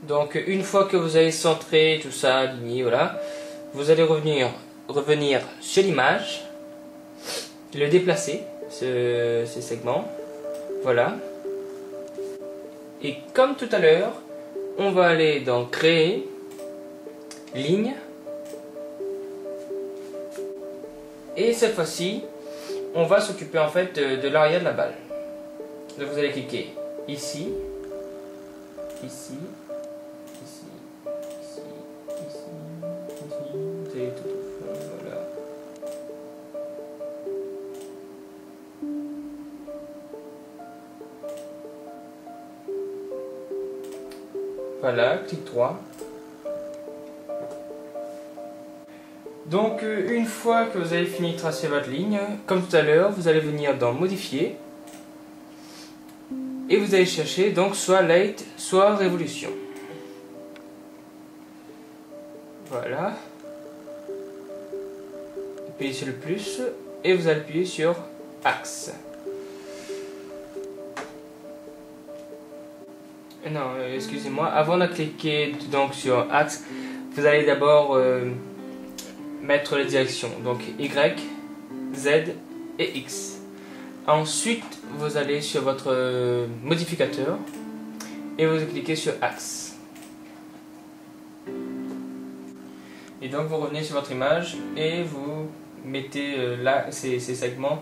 Donc une fois que vous avez centré tout ça, aligné, voilà, vous allez revenir sur l'image, le déplacer, ces segments, voilà. Et comme tout à l'heure, on va aller dans créer, ligne, et cette fois-ci, on va s'occuper en fait de l'arrière de la balle. Donc vous allez cliquer ici, ici, ici, ici, ici, ici, vous allez tout au fond, voilà. Voilà, clic droit. Donc une fois que vous avez fini de tracer votre ligne, comme tout à l'heure, vous allez venir dans modifier et vous allez chercher donc soit late, soit révolution. Voilà. Appuyez sur le plus et vous appuyez sur axe. Non, excusez-moi, avant de cliquer donc sur axe, vous allez d'abord mettre les directions, donc Y, Z et X. Ensuite, vous allez sur votre modificateur et vous cliquez sur axe. Et donc vous revenez sur votre image et vous mettez là ces segments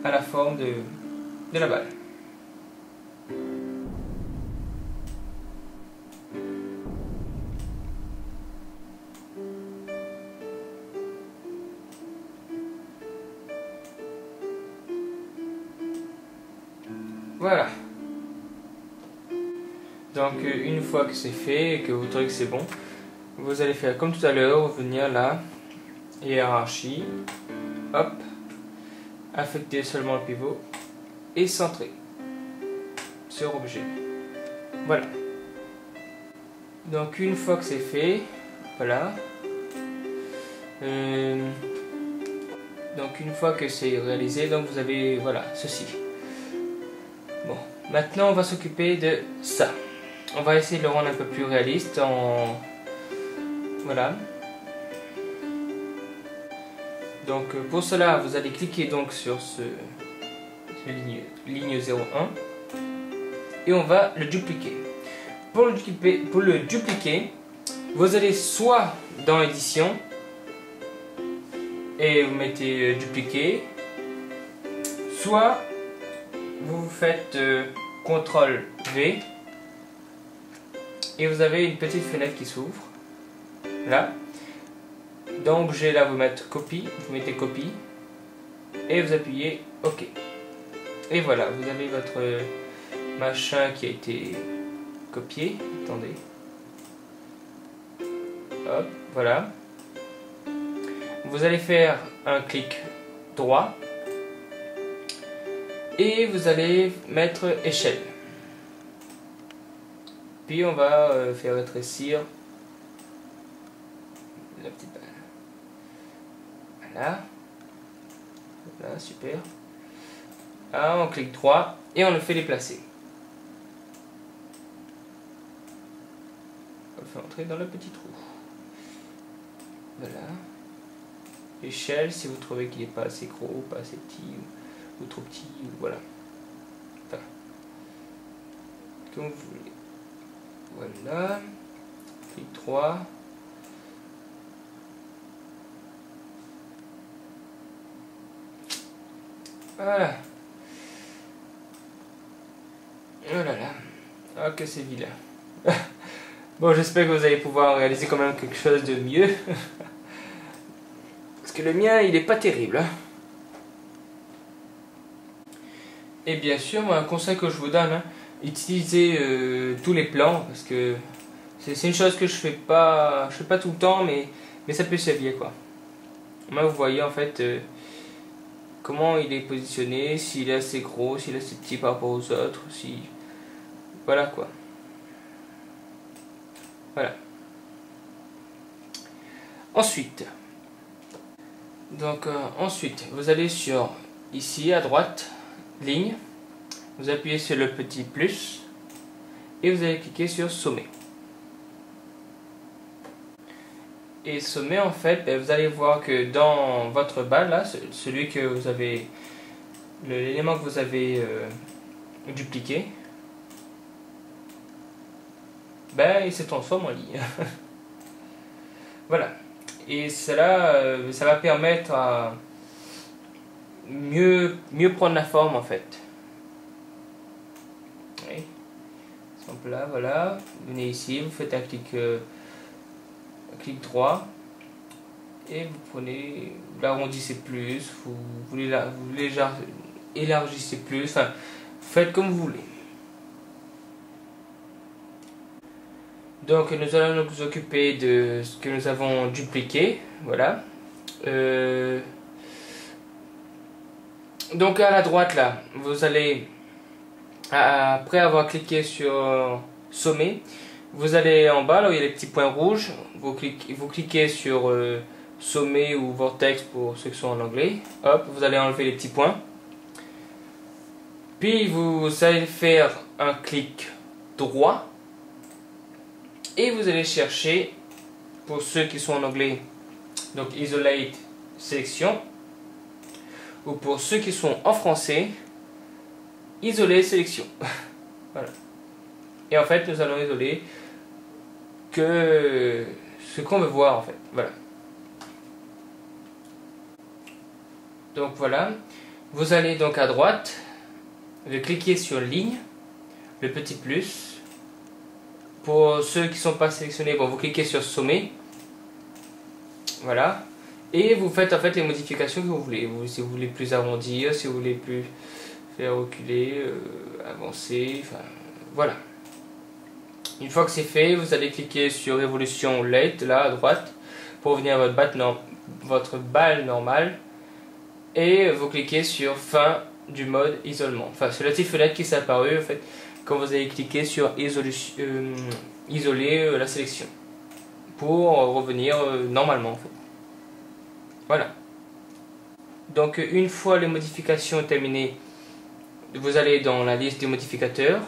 à la forme de la balle. Voilà. Donc une fois que c'est fait et que vous trouvez que c'est bon, vous allez faire comme tout à l'heure, venir là, hiérarchie, hop, affecter seulement le pivot et centrer sur objet. Voilà. Donc une fois que c'est fait, voilà. Donc une fois que c'est réalisé, donc vous avez voilà ceci. Bon, maintenant on va s'occuper de ça. On va essayer de le rendre un peu plus réaliste en... Voilà. Donc pour cela, vous allez cliquer donc sur ce ligne 01 et on va le dupliquer. Pour le dupliquer, vous allez soit dans édition et vous mettez dupliquer, soit vous faites CTRL V et vous avez une petite fenêtre qui s'ouvre là. Dans objet là, vous mettez copie, vous mettez copie et vous appuyez OK. Et voilà, vous avez votre machin qui a été copié. Attendez. Hop, voilà. Vous allez faire un clic droit et vous allez mettre échelle. Puis on va faire rétrécir la petite balle. Voilà. Voilà, super. Là, on clique droit et on le fait déplacer. On le fait entrer dans le petit trou. Voilà. Échelle, si vous trouvez qu'il n'est pas assez gros, pas assez petit, ou trop petit, ou voilà. Enfin, comme vous voulez. Voilà. Clic droit. Voilà. Oh là là. Ah, que c'est vilain. Bon, j'espère que vous allez pouvoir réaliser quand même quelque chose de mieux. Parce que le mien, il n'est pas terrible. Hein. Et bien sûr, moi, un conseil que je vous donne, hein, utilisez tous les plans. Parce que c'est une chose que je fais pas tout le temps, mais ça peut servir, quoi. Moi, vous voyez en fait comment il est positionné, s'il est assez gros, s'il est assez petit par rapport aux autres, si... Voilà quoi. Voilà. Ensuite, ensuite, vous allez sur, ici à droite, ligne, vous appuyez sur le petit plus, et vous allez cliquer sur sommet. et sommet, en fait, vous allez voir que dans votre balle, là, celui que vous avez, l'élément que vous avez dupliqué, ben, il se transforme en ligne. Voilà. Et cela, ça va permettre à mieux prendre la forme, en fait. Oui. Par exemple là, voilà. Vous venez ici, vous faites un clic droit. Et vous prenez, vous l'arrondissez plus, vous élargissez plus, enfin, faites comme vous voulez. Donc nous allons nous occuper de ce que nous avons dupliqué, voilà. Donc à la droite là, vous allez, après avoir cliqué sur sommet, vous allez en bas là où il y a les petits points rouges, vous cliquez sur sommet ou vortex pour ceux qui sont en anglais, hop, vous allez enlever les petits points. Puis vous allez faire un clic droit et vous allez chercher, pour ceux qui sont en anglais, donc isolate sélection, ou pour ceux qui sont en français, isoler sélection. Voilà. Et en fait, nous allons isoler que ce qu'on veut voir en fait. Voilà. Donc voilà. Vous allez donc à droite, vous cliquez sur ligne, le petit plus. Pour ceux qui ne sont pas sélectionnés, bon, vous cliquez sur sommet. Voilà. Et vous faites en fait les modifications que vous voulez. Si vous voulez plus arrondir, si vous voulez plus faire reculer, avancer, enfin voilà. Une fois que c'est fait, vous allez cliquer sur Evolution Late, là à droite, pour revenir à votre balle normale. Et vous cliquez sur Fin du mode isolement. Enfin, c'est la petite fenêtre qui s'est apparue en fait, quand vous avez cliqué sur isoler la sélection. Pour revenir normalement en fait. Voilà. Donc une fois les modifications terminées, vous allez dans la liste des modificateurs.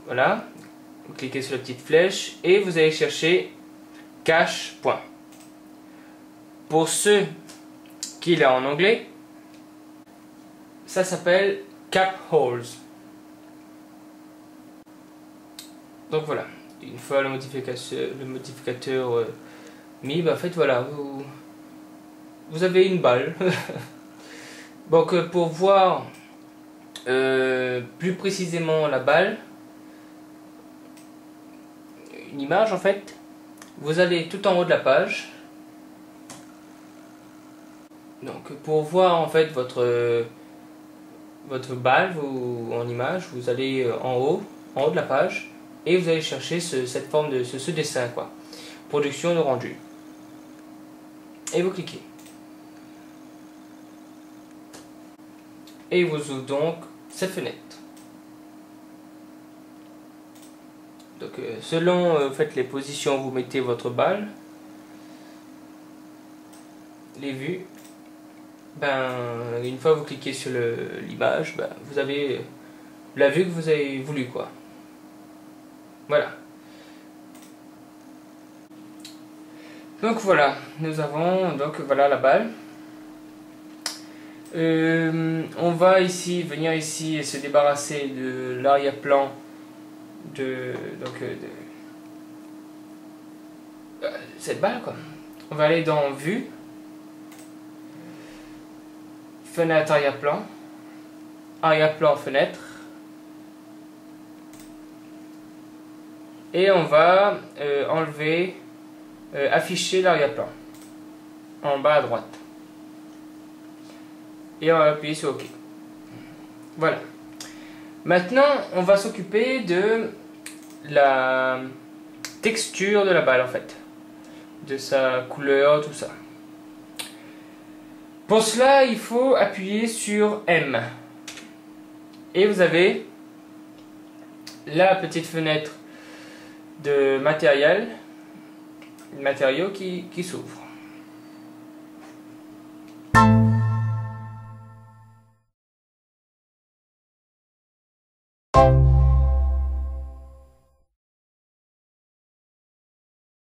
Voilà. Vous cliquez sur la petite flèche et vous allez chercher cache point. Pour ceux qui l'ont en anglais, ça s'appelle cap holes. Donc voilà. Une fois le modificateur mis, bah, en fait voilà, vous avez une balle. Donc pour voir plus précisément la balle, une image en fait, vous allez tout en haut de la page. Donc pour voir en fait votre balle en image, vous allez en haut de la page et vous allez chercher cette forme de ce dessin quoi. Production de rendu. Et vous cliquez. Et il vous ouvre donc cette fenêtre. Donc selon faites les positions où vous mettez votre balle, les vues, ben une fois que vous cliquez sur l'image, ben, vous avez la vue que vous avez voulu quoi. Voilà. Donc voilà, nous avons donc voilà la balle. On va ici venir ici et se débarrasser de l'arrière-plan de cette balle quoi. On va aller dans vue, fenêtre arrière-plan, arrière-plan fenêtre, et on va enlever afficher l'arrière-plan en bas à droite. Et on va appuyer sur OK. Voilà. Maintenant, on va s'occuper de la texture de la balle en fait. De sa couleur, tout ça. Pour cela, il faut appuyer sur M. Et vous avez la petite fenêtre de matériaux qui s'ouvre.